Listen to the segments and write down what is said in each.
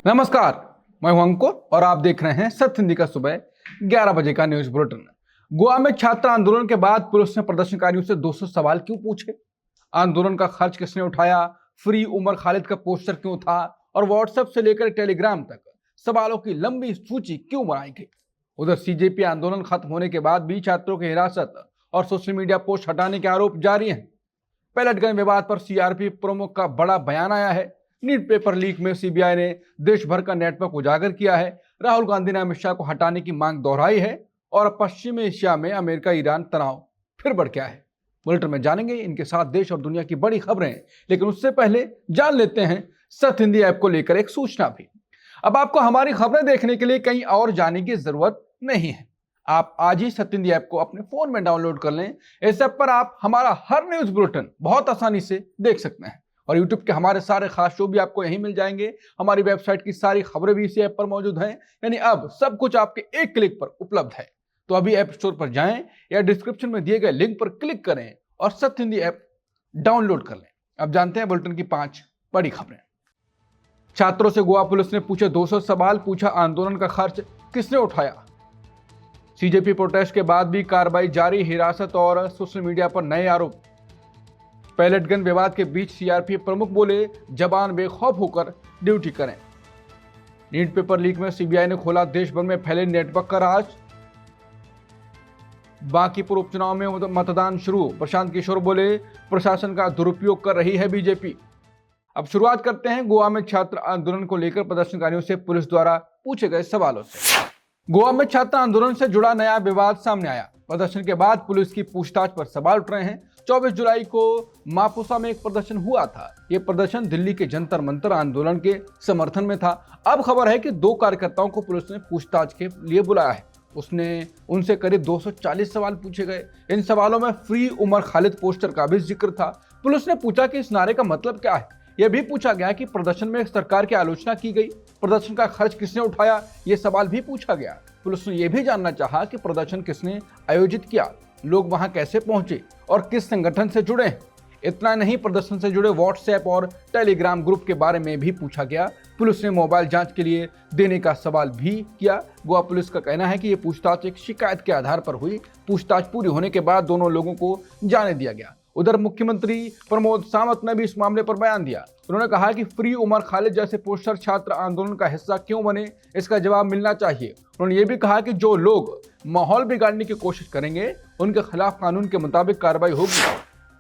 नमस्कार, मैं हूं अंकुर और आप देख रहे हैं सत्य हिंदी का सुबह 11 बजे का न्यूज बुलेटिन। गोवा में छात्र आंदोलन के बाद पुलिस ने प्रदर्शनकारियों से 200 सवाल क्यों पूछे? आंदोलन का खर्च किसने उठाया? फ्री उमर खालिद का पोस्टर क्यों था? और व्हाट्सएप से लेकर टेलीग्राम तक सवालों की लंबी सूची क्यों बनाई गई? उधर सीजेपी आंदोलन खत्म होने के बाद भी छात्रों की हिरासत और सोशल मीडिया पोस्ट हटाने के आरोप जारी हैं। पैलेट गन विवाद पर सीआरपी प्रमुख का बड़ा बयान आया है। नीट पेपर लीक में सीबीआई ने देश भर का नेटवर्क उजागर किया है। राहुल गांधी ने अमित शाह को हटाने की मांग दोहराई है और पश्चिमी एशिया में अमेरिका ईरान तनाव फिर बढ़ गया है। बुलेटिन में जानेंगे इनके साथ देश और दुनिया की बड़ी खबरें, लेकिन उससे पहले जान लेते हैं सत्य हिंदी ऐप को लेकर एक सूचना भी। अब आपको हमारी खबरें देखने के लिए कहीं और जाने की जरूरत नहीं है। आप आज ही सत्य हिंदी ऐप को अपने फोन में डाउनलोड कर लें। इस ऐप पर आप हमारा हर न्यूज बुलेटिन बहुत आसानी से देख सकते हैं और यूट्यूब के हमारे सारे खास शो भी आपको यहीं मिल जाएंगे। हमारी वेबसाइट की सारी खबरें भी इसी ऐप पर मौजूद हैं, यानी अब सब कुछ आपके एक क्लिक पर उपलब्ध है। तो अभी ऐप स्टोर पर जाएं या डिस्क्रिप्शन में दिए गए लिंक पर क्लिक करें और सत्य हिंदी ऐप डाउनलोड कर लें। अब जानते हैं बुलेटिन की 5 बड़ी खबरें। छात्रों से गोवा पुलिस ने पूछे 200 सवाल, पूछा आंदोलन का खर्च किसने उठाया? सीजेपी प्रोटेस्ट के बाद भी कार्रवाई जारी, हिरासत और सोशल मीडिया पर नए आरोप। पैलेट गन विवाद के बीच सीआरपीएफ प्रमुख बोले, जवान बेखौफ होकर ड्यूटी करें। नीट पेपर लीक में सीबीआई ने खोला देश भर में फैले नेटवर्क का राज। बांकीपुर उपचुनाव में मतदान शुरू, प्रशांत किशोर बोले, प्रशासन का दुरुपयोग कर रही है बीजेपी। अब शुरुआत करते हैं गोवा में छात्र आंदोलन को लेकर प्रदर्शनकारियों से पुलिस द्वारा पूछे गए सवालों से। गोवा में छात्र आंदोलन से जुड़ा नया विवाद सामने आया। प्रदर्शन के बाद पुलिस की पूछताछ पर सवाल उठ रहे हैं। 24 जुलाई को मापुसा में एक प्रदर्शन हुआ था। यह प्रदर्शन दिल्ली के जंतर मंतर आंदोलन के समर्थन में था। अब खबर है कि 2 कार्यकर्ताओं को पुलिस ने पूछताछ के लिए बुलाया है। उनसे करीब 240 सवाल पूछे गए। इन सवालों में फ्री उमर खालिद पोस्टर का भी जिक्र था। पुलिस ने पूछा कि इस नारे का मतलब क्या है। यह भी पूछा गया कि प्रदर्शन में सरकार की आलोचना की गई, प्रदर्शन का खर्च किसने उठाया, यह सवाल भी पूछा गया। पुलिस ने यह भी जानना चाहा कि प्रदर्शन किसने आयोजित किया, लोग वहां कैसे पहुंचे और किस संगठन से जुड़े हैं। इतना नहीं, प्रदर्शन से जुड़े व्हाट्सएप और टेलीग्राम ग्रुप के बारे में भी पूछा गया। पुलिस ने मोबाइल जांच के लिए देने का सवाल भी किया। गोवा पुलिस का कहना है कि यह पूछताछ एक शिकायत के आधार पर हुई। पूछताछ पूरी होने के बाद दोनों लोगों को जाने दिया गया। उधर मुख्यमंत्री प्रमोद सावंत ने भी इस मामले पर बयान दिया। उन्होंने कहा कि फ्री उमर खालिद जैसे पोस्टर छात्र आंदोलन का हिस्सा क्यों बने, इसका जवाब मिलना चाहिए। उन्होंने ये भी कहा कि जो लोग माहौल बिगाड़ने की कोशिश करेंगे उनके खिलाफ कानून के मुताबिक कार्रवाई होगी।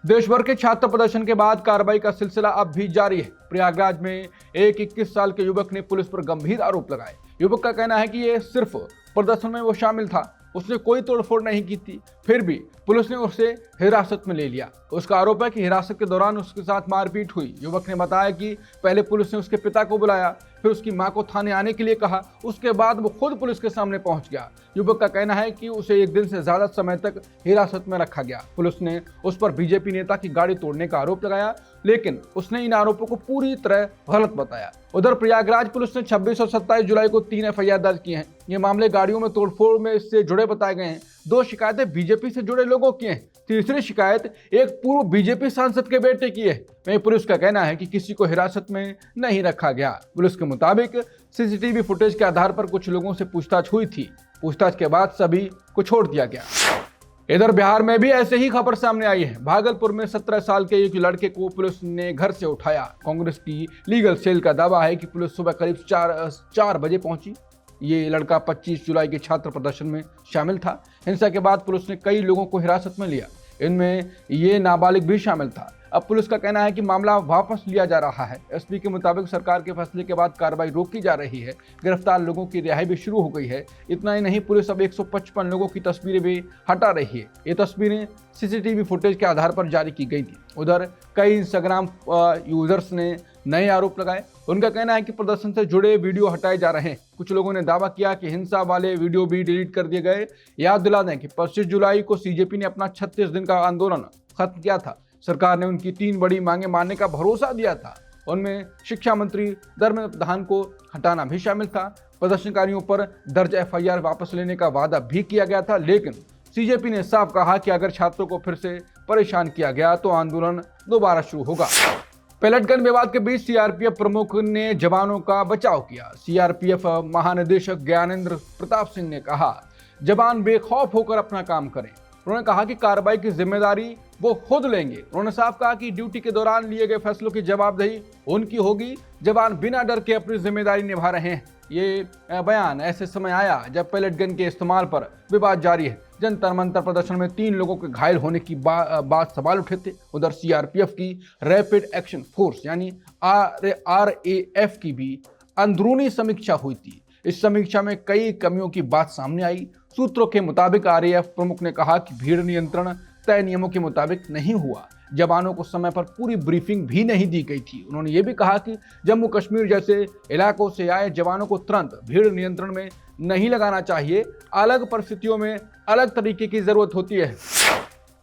देश भर के छात्र प्रदर्शन के बाद कार्रवाई का सिलसिला अब भी जारी है। प्रयागराज में एक 21 साल के युवक ने पुलिस पर गंभीर आरोप लगाए। युवक का कहना है कि ये सिर्फ प्रदर्शन में वो शामिल था, उसने कोई तोड़फोड़ नहीं की थी, फिर भी पुलिस ने उसे हिरासत में ले लिया। उसका आरोप है कि हिरासत के दौरान उसके साथ मारपीट हुई। युवक ने बताया कि पहले पुलिस ने उसके पिता को बुलाया, फिर उसकी मां को थाने आने के लिए कहा, उसके बाद वो खुद पुलिस के सामने पहुंच गया। युवक का कहना है कि उसे 1 दिन से ज्यादा समय तक हिरासत में रखा गया। पुलिस ने उस पर बीजेपी नेता की गाड़ी तोड़ने का आरोप लगाया, लेकिन उसने इन आरोपों को पूरी तरह गलत बताया। उधर प्रयागराज पुलिस ने 26 और 27 जुलाई को 3 एफआईआर दर्ज किए हैं। ये मामले गाड़ियों में तोड़फोड़ में से जुड़े बताए गए हैं। 2 शिकायतें बीजेपी से जुड़े लोगों की हैं। तीसरी शिकायत एक पूर्व बीजेपी सांसद के बेटे की है। वहीं पुलिस का कहना है कि किसी को हिरासत में नहीं रखा गया। पुलिस के मुताबिक सीसीटीवी फुटेज के आधार पर कुछ लोगों से पूछताछ हुई थी। पूछताछ के बाद सभी को छोड़ दिया गया। इधर बिहार में भी ऐसे ही खबर सामने आई है। भागलपुर में 17 साल के एक लड़के को पुलिस ने घर से उठाया। कांग्रेस की लीगल सेल का दावा है कि पुलिस सुबह करीब 4 बजे पहुंची। ये लड़का 25 जुलाई के छात्र प्रदर्शन में शामिल था। हिंसा के बाद पुलिस ने कई लोगों को हिरासत में लिया, इनमें ये नाबालिग भी शामिल था। अब पुलिस का कहना है कि मामला वापस लिया जा रहा है। एसपी के मुताबिक सरकार के फैसले के बाद कार्रवाई रोकी जा रही है। गिरफ्तार लोगों की रिहाई भी शुरू हो गई है। इतना ही नहीं, पुलिस अब 155 लोगों की तस्वीरें भी हटा रही है। ये तस्वीरें सीसीटीवी फुटेज के आधार पर जारी की गई थी। उधर कई इंस्टाग्राम यूजर्स ने नए आरोप लगाए। उनका कहना है कि प्रदर्शन से जुड़े वीडियो हटाए जा रहे हैं। कुछ लोगों ने दावा किया कि हिंसा वाले वीडियो भी डिलीट कर दिए गए। याद दिला दें कि 25 जुलाई को सीजेपी ने अपना 36 दिन का आंदोलन खत्म किया था। सरकार ने उनकी 3 बड़ी मांगे मानने का भरोसा दिया था। उनमें शिक्षा मंत्री धर्मेंद्र प्रधान को हटाना भी शामिल था। प्रदर्शनकारियों पर दर्ज एफआईआर वापस लेने का वादा भी किया गया था, लेकिन सीजेपी ने साफ कहा कि अगर छात्रों को फिर से परेशान किया गया तो आंदोलन दोबारा शुरू होगा। पैलेट गन विवाद के बीच सीआरपीएफ प्रमुख ने जवानों का बचाव किया। सीआरपीएफ महानिदेशक ज्ञानेंद्र प्रताप सिंह ने कहा, जवान बेखौफ होकर अपना काम करें। उन्होंने कहा कि कार्रवाई की जिम्मेदारी वो खुद लेंगे। उन्होंने साफ कहा कि ड्यूटी के दौरान लिए गए फैसलों की जवाबदेही उनकी होगी। जवान बिना डर के अपनी जिम्मेदारी निभा रहे हैं। ये बयान ऐसे समय आया जब पैलेट गन के इस्तेमाल पर विवाद जारी है। जंतर मंतर प्रदर्शन में 3 लोगों के घायल होने की बात सवाल उठे थे। उधर सीआरपीएफ की रैपिड एक्शन फोर्स यानी आरएएफ की भी अंदरूनी समीक्षा हुई थी। इस समीक्षा में कई कमियों की बात सामने आई। सूत्रों के मुताबिक आरएएफ प्रमुख ने कहा कि भीड़ नियंत्रण तय नियमों के मुताबिक नहीं हुआ। जवानों को समय पर पूरी ब्रीफिंग भी नहीं दी गई थी। उन्होंने ये भी कहा कि जम्मू कश्मीर जैसे इलाकों से आए जवानों को तुरंत भीड़ नियंत्रण में नहीं लगाना चाहिए। अलग परिस्थितियों में अलग तरीके की जरूरत होती है।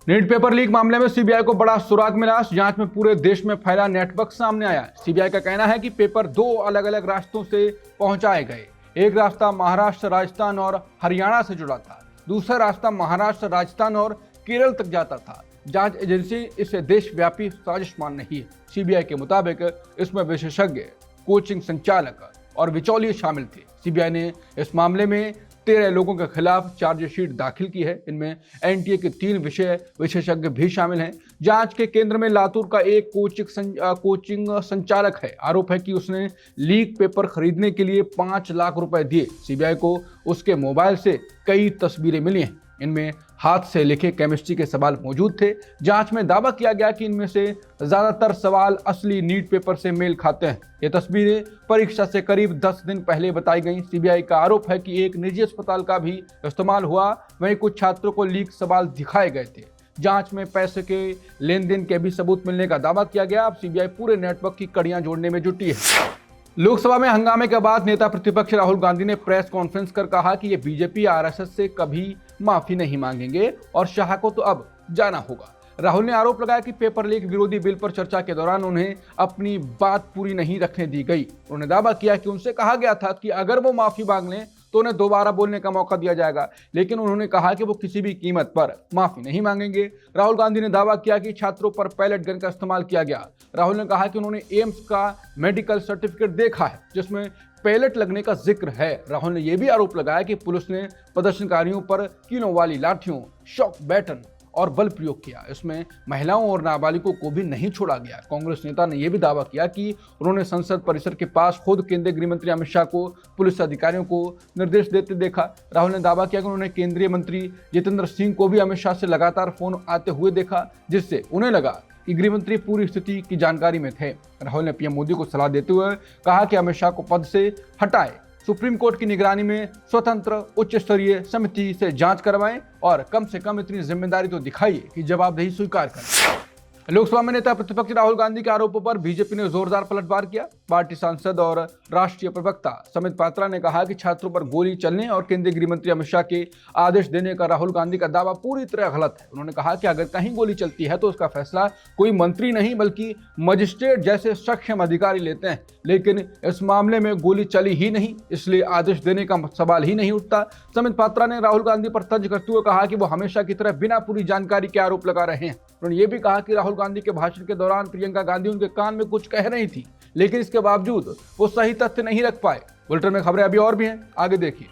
नीट पेपर लीक मामले में सीबीआई को बड़ा सुराग मिला। जांच में पूरे देश में फैला नेटवर्क सामने आया। सीबीआई का कहना है कि पेपर 2 अलग अलग रास्तों से पहुंचाए गए। एक रास्ता महाराष्ट्र, राजस्थान और हरियाणा से जुड़ा था। दूसरा रास्ता महाराष्ट्र, राजस्थान और केरल तक जाता था। जांच एजेंसी इसे देशव्यापी साजिश मान रही है। सीबीआई के मुताबिक इसमें विशेषज्ञ, कोचिंग संचालक और बिचौलिए शामिल थे। सीबीआई ने इस मामले में 13 लोगों के खिलाफ चार्जशीट दाखिल की है। इनमें एनटीए के 3 विषय विशेषज्ञ भी शामिल हैं। जांच के केंद्र में लातूर का एक कोचिंग संचालक है। आरोप है कि उसने लीक पेपर खरीदने के लिए 5 लाख रुपए दिए। सीबीआई को उसके मोबाइल से कई तस्वीरें मिली हैं। इनमें हाथ से लिखे केमिस्ट्री के सवाल मौजूद थे। जांच में दावा किया गया कि इनमें से ज्यादातर सवाल असली नीट पेपर से मेल खाते हैं। ये तस्वीरें परीक्षा से करीब 10 दिन पहले बताई गई। सीबीआई का आरोप है कि एक निजी अस्पताल का भी इस्तेमाल हुआ। वहीं कुछ छात्रों को लीक सवाल दिखाए गए थे। जांच में पैसे के लेन देन के भी सबूत मिलने का दावा किया गया। अब सीबीआई पूरे नेटवर्क की कड़ियां जोड़ने में जुटी है। लोकसभा में हंगामे के बाद नेता प्रतिपक्ष राहुल गांधी ने प्रेस कॉन्फ्रेंस कर कहा कि ये बीजेपी आरएसएस से कभी माफी नहीं मांगेंगे और शाह को तो अब जाना होगा। राहुल ने आरोप लगाया कि पेपर लीक विरोधी बिल पर चर्चा के दौरान उन्हें अपनी बात पूरी नहीं रखने दी गई। उन्होंने दावा किया कि उनसे कहा गया था कि अगर वो माफी मांग लें तो उन्हें दोबारा बोलने का मौका दिया जाएगा, लेकिन उन्होंने कहा कि वो किसी भी कीमत पर माफी नहीं मांगेंगे। राहुल गांधी ने दावा किया कि छात्रों पर पैलेट गन का इस्तेमाल किया गया। राहुल ने कहा कि उन्होंने एम्स का मेडिकल सर्टिफिकेट देखा है जिसमें पैलेट लगने का जिक्र है। राहुल ने यह भी आरोप लगाया कि पुलिस ने प्रदर्शनकारियों पर कीलों वाली लाठियों, शॉक बैटन और बल प्रयोग किया। इसमें महिलाओं और नाबालिगों को भी नहीं छोड़ा गया। कांग्रेस नेता ने यह भी दावा किया कि उन्होंने संसद परिसर के पास खुद केंद्रीय गृह मंत्री अमित शाह को पुलिस अधिकारियों को निर्देश देते देखा। राहुल ने दावा किया कि उन्होंने केंद्रीय मंत्री जितेंद्र सिंह को भी अमित शाह से लगातार फोन आते हुए देखा, जिससे उन्हें लगा कि गृह मंत्री पूरी स्थिति की जानकारी में थे। राहुल ने पीएम मोदी को सलाह देते हुए कहा कि अमित शाह को पद से हटाए, सुप्रीम कोर्ट की निगरानी में स्वतंत्र उच्च स्तरीय समिति से जांच करवाएं और कम से कम इतनी जिम्मेदारी तो दिखाइए कि जवाबदेही स्वीकार करें। लोकसभा में नेता प्रतिपक्ष राहुल गांधी के आरोपों पर बीजेपी ने जोरदार पलटवार किया। पार्टी सांसद और राष्ट्रीय प्रवक्ता समित पात्रा ने कहा कि छात्रों पर गोली चलने और केंद्रीय गृह मंत्री अमित शाह के आदेश देने का राहुल गांधी का दावा पूरी तरह गलत है। उन्होंने कहा कि अगर कहीं गोली चलती है तो उसका फैसला कोई मंत्री नहीं बल्कि मजिस्ट्रेट जैसे सक्षम अधिकारी लेते हैं, लेकिन इस मामले में गोली चली ही नहीं, इसलिए आदेश देने का सवाल ही नहीं उठता। समित पात्रा ने राहुल गांधी पर तंज करते हुए कहा कि वो हमेशा की तरह बिना पूरी जानकारी के आरोप लगा रहे हैं। उन्होंने ये भी कहा कि राहुल गांधी के भाषण के दौरान प्रियंका गांधी उनके कान में कुछ कह रही थी, लेकिन इसके बावजूद वो सही तथ्य नहीं रख पाए। बुलेटिन में खबरें अभी और भी हैं, आगे देखिए।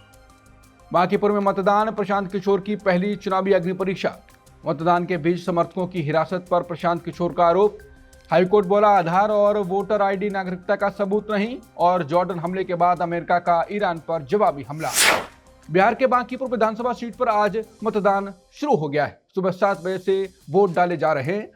बांकीपुर में मतदान, प्रशांत किशोर की पहली चुनावी अग्नि परीक्षा। मतदान के बीच समर्थकों की हिरासत पर प्रशांत किशोर का आरोप। हाईकोर्ट बोला आधार और वोटर आईडी नागरिकता का सबूत नहीं। और जॉर्डन हमले के बाद अमेरिका का ईरान पर जवाबी हमला। बिहार के बांकीपुर विधानसभा सीट पर आज मतदान शुरू हो गया है। सुबह 7 बजे से वोट डाले जा रहे हैं।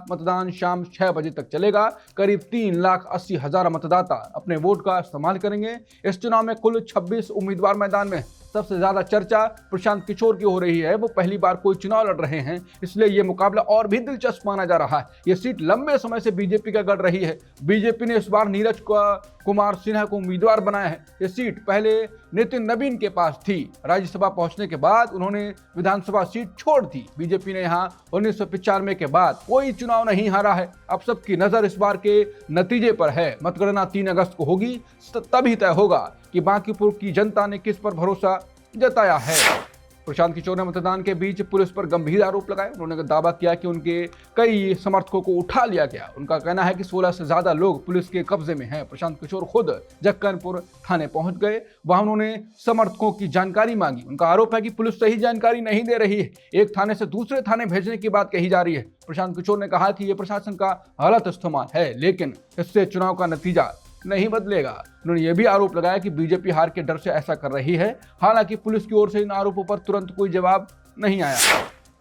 मतदान शाम 6 बजे तक चलेगा। करीब 3,80,000 मतदाता अपने वोट का इस्तेमाल करेंगे। इस चुनाव में कुल 26 उम्मीदवार मैदान में। सबसे ज्यादा चर्चा प्रशांत किशोर की हो रही है। वो पहली बार कोई चुनाव लड़ रहे हैं, इसलिए ये मुकाबला और भी दिलचस्प माना जा रहा है। ये सीट लंबे समय से बीजेपी का गढ़ रही है। बीजेपी ने इस बार नीरज कुमार सिन्हा को उम्मीदवार बनाया है। ये सीट पहले नितिन नवीन के पास थी। राज्यसभा पहुंचने के बाद उन्होंने विधानसभा सीट छोड़ दी। बीजेपी ने यहाँ 1995 के बाद कोई चुनाव नहीं हारा है। अब सबकी नजर इस बार के नतीजे पर है। मतगणना 3 अगस्त को होगी, तभी तय होगा कि बांकीपुर की जनता ने किस पर भरोसा जताया है। प्रशांत किशोर ने मतदान के बीच पुलिस पर गंभीर आरोप लगाए। उन्होंने दावा किया कि उनके कई समर्थकों को उठा लिया गया। उनका कहना है कि 16 से ज्यादा लोग पुलिस के कब्जे में हैं। प्रशांत किशोर खुद जक्कनपुर थाने पहुंच गए, वहां उन्होंने समर्थकों की जानकारी मांगी। उनका आरोप है कि पुलिस सही जानकारी नहीं दे रही है, एक थाने से दूसरे थाने भेजने की बात कही जा रही है। प्रशांत किशोर ने कहा कि यह प्रशासन का गलत इस्तेमाल है, लेकिन इससे चुनाव का नतीजा नहीं बदलेगा। उन्होंने यह भी आरोप लगाया कि बीजेपी हार के डर से ऐसा कर रही है। हालांकि पुलिस की ओर से इन आरोपों पर तुरंत कोई जवाब नहीं आया।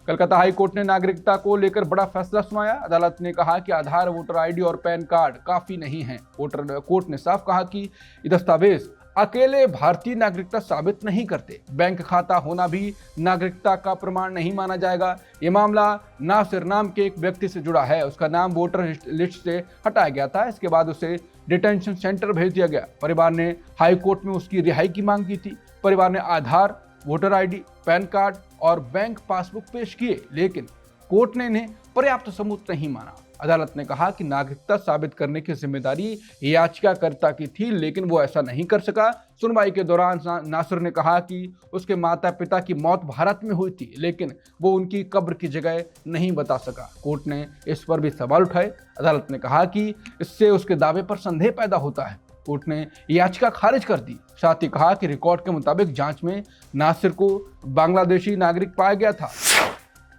कलकत्ता हाई कोर्ट ने नागरिकता को लेकर बड़ा फैसला सुनाया। अदालत ने कहा कि आधार, वोटर आईडी और पैन कार्ड काफी नहीं है। कोर्ट ने साफ कहा कि ये दस्तावेज अकेले भारतीय नागरिकता साबित नहीं करते। बैंक खाता होना भी नागरिकता का प्रमाण नहीं माना जाएगा। ये मामला नासिर नाम के एक व्यक्ति से जुड़ा है। उसका नाम वोटर लिस्ट से हटाया गया था। इसके बाद उसे डिटेंशन सेंटर भेज दिया गया। परिवार ने हाई कोर्ट में उसकी रिहाई की मांग की थी। परिवार ने आधार, वोटर आईडी, पैन कार्ड और बैंक पासबुक पेश किए, लेकिन कोर्ट ने इन्हें पर्याप्त सबूत नहीं माना। अदालत ने कहा कि नागरिकता साबित करने की जिम्मेदारी याचिकाकर्ता की थी, लेकिन वो ऐसा नहीं कर सका। सुनवाई के दौरान नासिर ने कहा कि उसके माता पिता की मौत भारत में हुई थी, लेकिन वो उनकी कब्र की जगह नहीं बता सका। कोर्ट ने इस पर भी सवाल उठाए। अदालत ने कहा कि इससे उसके दावे पर संदेह पैदा होता है। कोर्ट ने याचिका खारिज कर दी। साथ ही कहा कि रिकॉर्ड के मुताबिक जांच में नासिर को बांग्लादेशी नागरिक पाया गया था।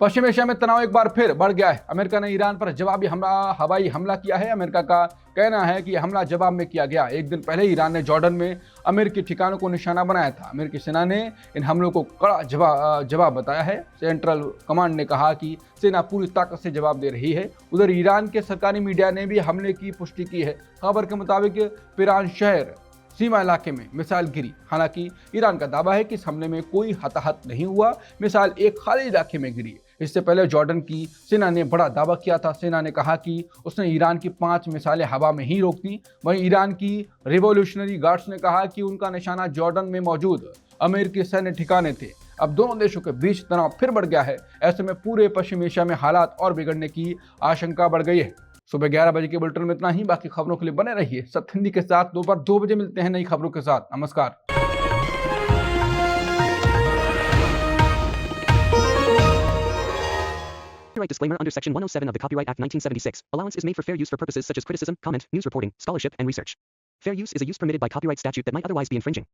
पश्चिम एशिया में तनाव एक बार फिर बढ़ गया है। अमेरिका ने ईरान पर जवाबी हवाई हमला किया है। अमेरिका का कहना है कि यह हमला जवाब में किया गया। एक दिन पहले ईरान ने जॉर्डन में अमेरिकी ठिकानों को निशाना बनाया था। अमेरिकी सेना ने इन हमलों को कड़ा जवाब बताया है। सेंट्रल कमांड ने कहा कि सेना पूरी ताकत से जवाब दे रही है। उधर ईरान के सरकारी मीडिया ने भी हमले की पुष्टि की है। खबर के मुताबिक पिरान शहर सीमा इलाके में मिसाइल गिरी। हालांकि ईरान का दावा है कि इस हमले में कोई हताहत नहीं हुआ। मिसाइल एक खाली इलाके में गिरी। इससे पहले जॉर्डन की सेना ने बड़ा दावा किया था। सेना ने कहा कि उसने ईरान की 5 मिसाइलें हवा में ही रोक दी। वहीं ईरान की रिवॉल्यूशनरी गार्ड्स ने कहा कि उनका निशाना जॉर्डन में मौजूद अमेरिकी सैन्य ठिकाने थे। अब दोनों देशों के बीच तनाव फिर बढ़ गया है। ऐसे में पूरे पश्चिम एशिया में हालात और बिगड़ने की आशंका बढ़ गई है। सुबह 11 बजे के बुलेटिन में इतना ही। बाकी खबरों के लिए बने रहिए सत्य हिंदी के साथ। दोपहर 2 बजे मिलते हैं नई खबरों के साथ। नमस्कार। Copyright disclaimer under Section 107 of the Copyright Act 1976. Allowance is made for fair use for purposes such as criticism, comment, news reporting, scholarship, and research. Fair use is a use permitted by copyright statute that might otherwise be infringing.